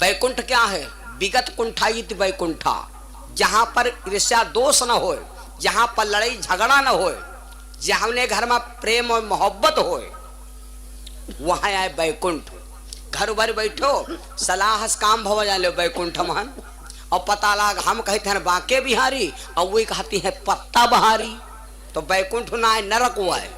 वैकुंठ क्या है? विगत कुंठायित वैकुंठा, जहां पर ईर्ष्या दोष न हो, जहां पर लड़ाई झगड़ा न हो, जहां घर में प्रेम और मोहब्बत हो, वहां आए वैकुंठ। घर भर बैठो सलाह काम भव जाले वैकुंठ महन, और पता लाग हम कहते हैं बांके बिहारी और वही कहती है पत्ता बहारी। तो वैकुंठ ना है, नरक हुआ है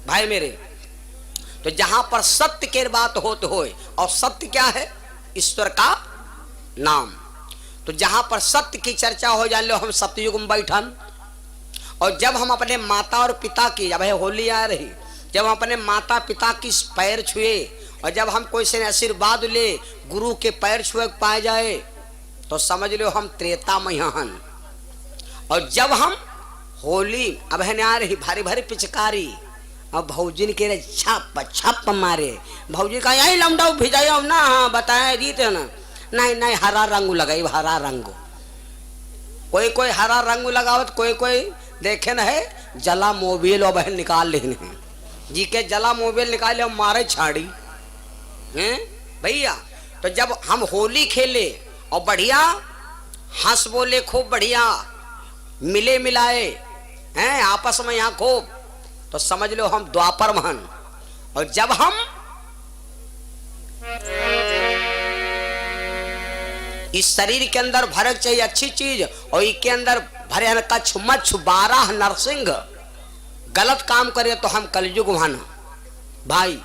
भाई मेरे। तो जहां पर सत्य के बात होते हो, और सत्य क्या है? ईश्वर का नाम। तो जहां पर सत्य की चर्चा हो जाए लो हम सतयुग में बैठन। और जब हम अपने माता और पिता की, जब होली आ रही, जब हम अपने माता पिता की पैर छुए, और जब हम कोई से आशीर्वाद ले, गुरु के पैर छुए पाए जाए, तो समझ लो हम त्रेता में हन। और जब हम होली अब है आ रही भारी भारी पिचकारी, अब भौजिन के रे छप छप मारे, भौजी का यही लमडाऊ भिजाओ ना, हाँ बताए जीते ना, नहीं नहीं हरा रंग लगाई, हरा रंग। कोई कोई हरा रंग लगावत, कोई कोई देखे न है जला मोबिल और बहन निकाल लेने जी के जला मोबिल निकाले मारे छाड़ी हैं भैया। तो जब हम होली खेले और बढ़िया हंस बोले, खूब बढ़िया मिले मिलाए हैं आपस में यहाँ खूब, तो समझ लो हम द्वापर महन। और जब हम इस शरीर के अंदर भरक चाहिए अच्छी चीज, और इसके अंदर भरे कच्छ मच्छ 12 नरसिंह गलत काम करे तो हम कलयुग महन भाई।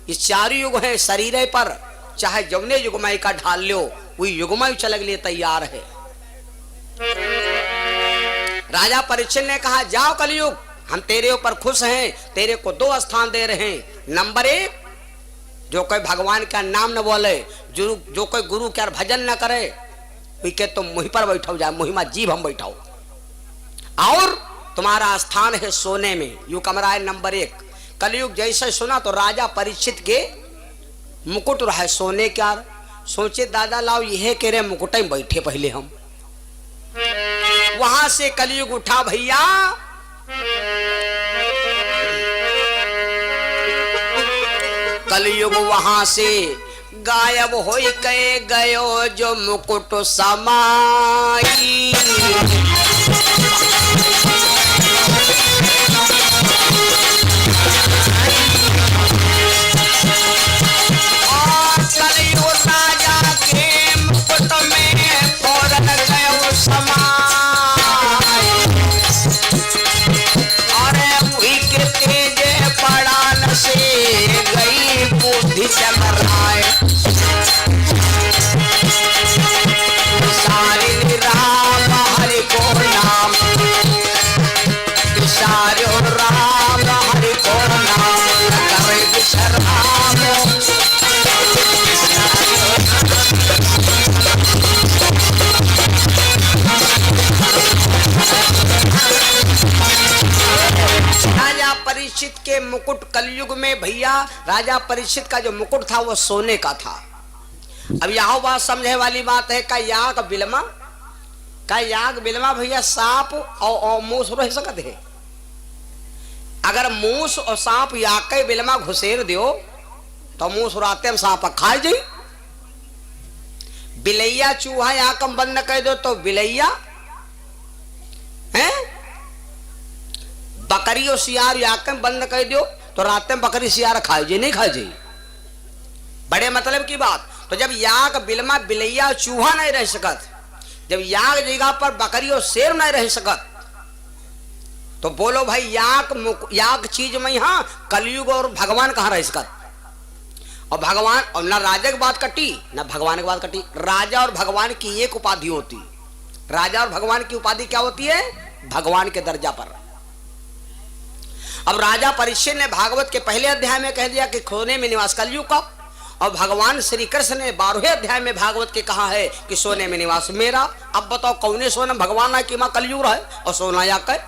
इस 4 युग है शरीर पर, चाहे जौने युग में का ढाल लो, वही युग में चल लिए तैयार है। राजा परीक्षित ने कहा जाओ कलयुग, हम तेरे ऊपर खुश हैं, तेरे को 2 स्थान दे रहे हैं। नंबर 1, जो कोई भगवान का नाम न बोले, जो कोई गुरु का भजन न करे, के तुम मुहि पर बैठाओ जाए, मुहि में जीव हम बैठाओ, और तुम्हारा स्थान है सोने में, यू कमरा है नंबर 1। कलयुग जैसे सुना तो राजा परीक्षित के मुकुट रहा सोने क्या, सोचे दादा लाओ यह के रे मुकुट में बैठे पहले हम। वहां से कलयुग उठा भैया, कलयुग वहां से गायब हो के गयो जो मुकुट समाई। और कलयुग राजा के मुकुट में फौरन गयो समाई, और वही के तेज पड़ान से गई बुद्धि चमराए। सारे राम हरि को नाम, सारे राम हरि को नाम, करे विश्राम। राजा परीक्षित के मुकुट कलयुग में भैया, राजा परीक्षित का जो मुकुट था वो सोने का था। अब यहाँ बात समझे वाली बात है, का याग बिलमा, का याग बिलमा भैया सांप और मूस रह सकते है। अगर मूस और सांप याग के बिलमा घुसेर दियो तो मूस उड़ाते हम सांप खा जाई। बिलैया चूहा यहाँ कम बंद कर दो तो बिलैया है, बकरी और सियार याक में बंद कर दो तो रात में बकरी सियार खाए जी नहीं खाए जी। बड़े मतलब की बात। तो जब याक बिलमा बिलैया चूहा नहीं रह सकत, जब याक जगह पर बकरी और शेर नहीं रह सकत, तो बोलो भाई याक चीज में यहाँ कलयुग और भगवान कहाँ रह सकत। और भगवान और न राजा की बात कटी न भगवान की बात कटी। राजा और भगवान की एक उपाधि होती, राजा और भगवान की उपाधि क्या होती है? भगवान के दर्जा पर। अब राजा परीक्षित ने भागवत के पहले अध्याय में कह दिया कि सोने में निवास कलयुग का, और भगवान श्री कृष्ण ने 12वें अध्याय में भागवत के कहा है कि सोने में निवास मेरा। अब बताओ कौने सोना भगवान है कि मां कलयुग है और सोना या कर।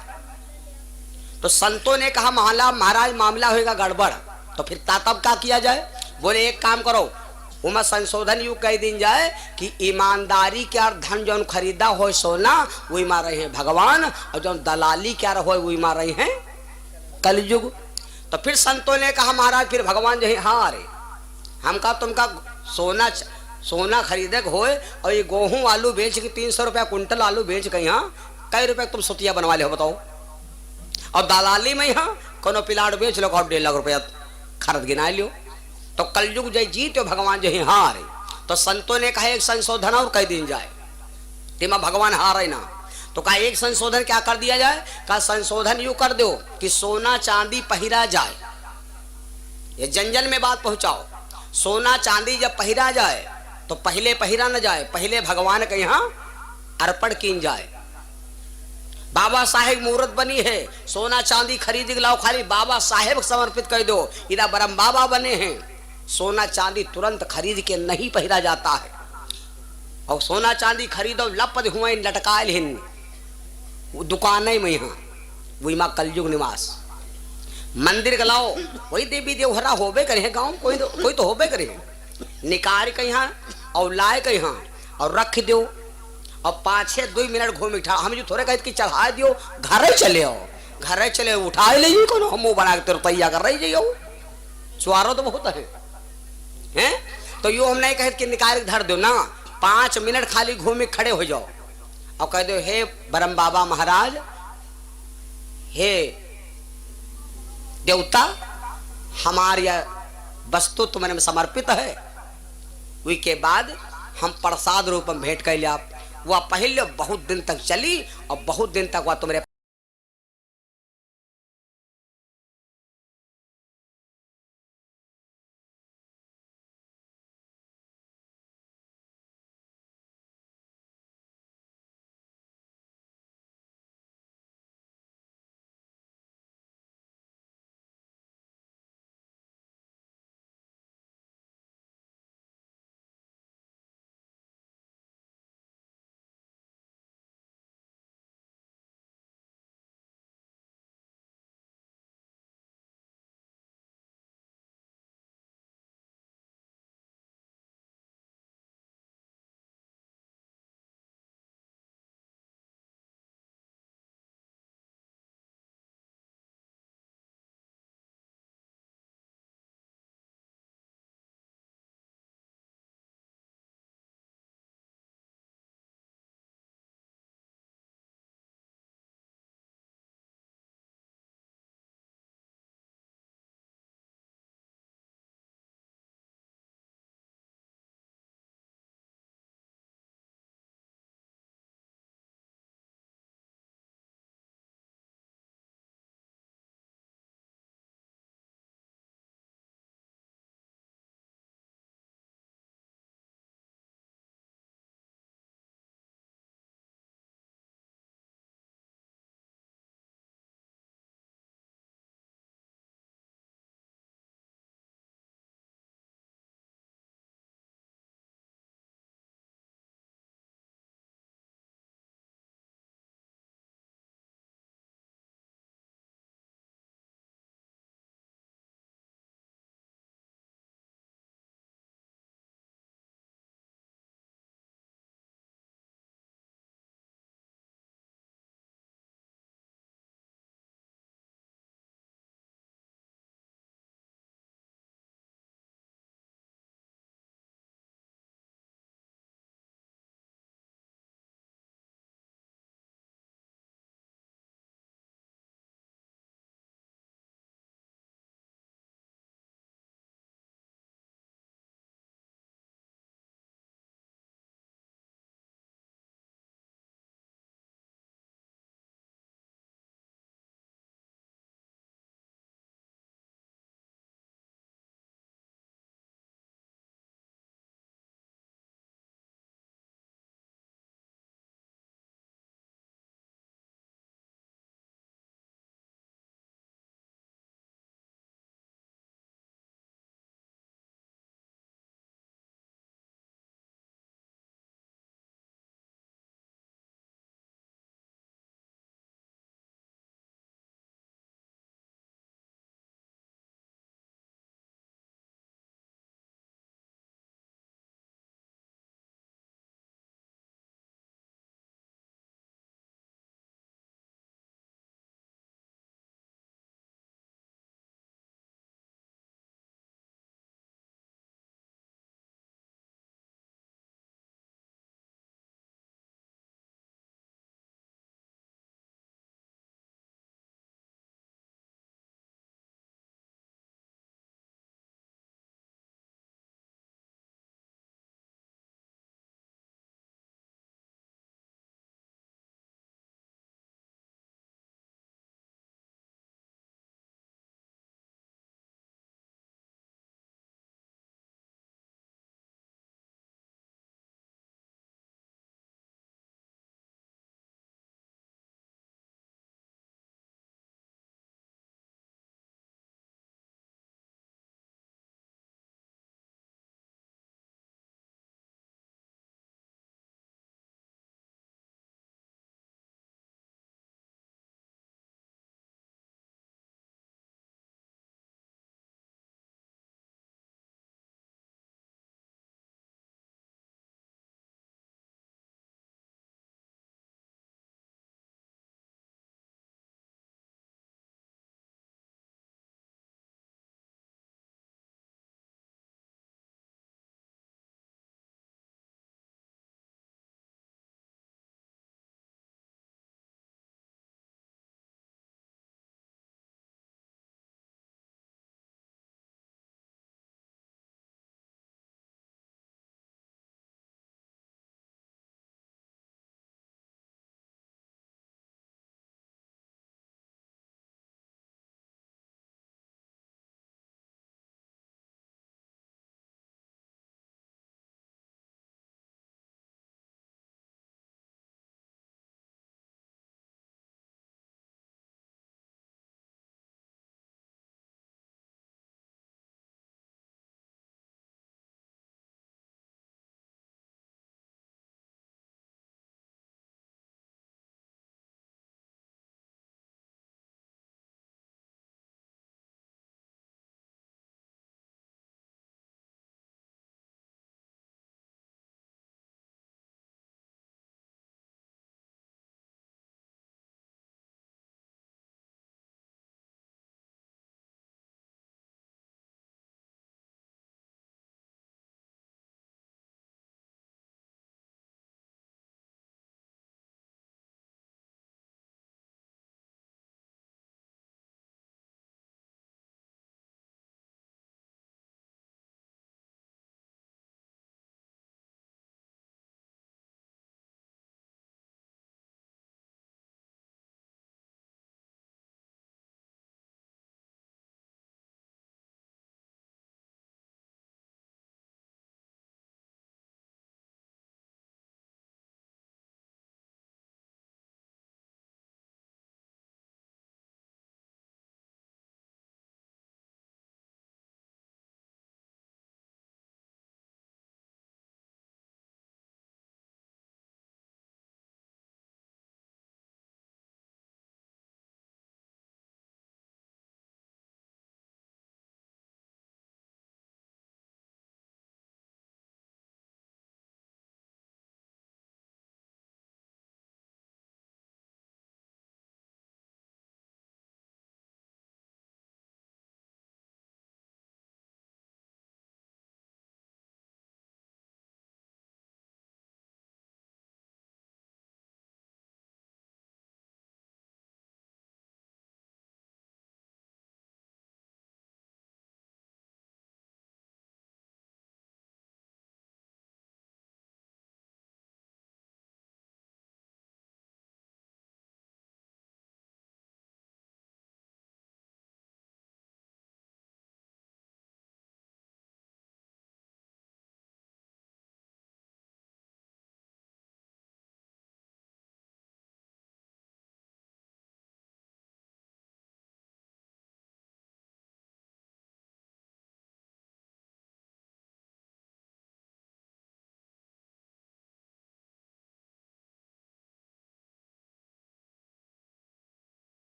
तो संतों ने कहा महाराज मामला होगा गड़बड़, तो फिर तब क्या किया जाए? बोले एक काम करो, उमा संशोधन यू कह दिन जाए कि ईमानदारी क्या धन जो खरीदा हो सोना वही मार रहे हैं भगवान, और जो दलाली क्या हो वही मार रहे हैं कलयुग। तो फिर संतों ने कहा महाराज फिर भगवान जो है हाँ अरे हमका तुमका सोना खरीदे के होए और ये गेहूं आलू बेच के 300 रुपया कुंटल आलू बेच के यहाँ कई रुपए तुम सुतिया बनवा ले हो बताओ। और दलाली में यहाँ कोनो प्लाट बेच लो और 1.5 लाख रुपया खरीद गिना लियो। तो कलयुग जय जीत भगवान जय हारे। तो संतों ने कहा एक संशोधन और कह दिन जाए तेमा भगवान हारे ना। तो कहा एक संशोधन क्या कर दिया जाए? कहा संशोधन यूं कर दो कि सोना चांदी पहिरा जाए। ये जन जन में बात पहुंचाओ। सोना चांदी जब पहिरा जाए तो पहले पहिरा न जाए, पहले भगवान के यहाँ अर्पण की जाए। बाबा साहेब मुहूर्त बनी है, सोना चांदी खरीद के लाओ, खाली बाबा साहेब समर्पित कर दो। इधर ब्रह्म बाबा बने हैं, सोना चांदी तुरंत खरीद के नहीं पहिरा जाता है। और सोना चांदी खरीदो लपद हुए लटकायल हिन दुकानें में यहाँ वही माँ कलयुग निवास। मंदिर गलाओ वही देवी देवहरा होबे करे गाँव, कोई तो होबे करे। निकाल के यहाँ और लाए के यहाँ और रख दो और 5-6 मिनट घूम उठा। हम जो थोड़े कहते कि चढ़ा दियो, घरे चले आओ, घरे चले उठा ले कोनो हम बना के तैयार कर रही जाइयो। सुआरो तो बहुत है तो यो हम नहीं कहते कि निकाल के धर दो ना, 5 मिनट खाली घूमे खड़े हो जाओ और कह दो हे ब्रह्म बाबा महाराज, हे देवता, हमारी वस्तु तुम्हारे समर्पित है। उसके बाद हम प्रसाद रूप में भेंट कर लिया। वह पहले बहुत दिन तक चली और बहुत दिन तक वह तुम्हारे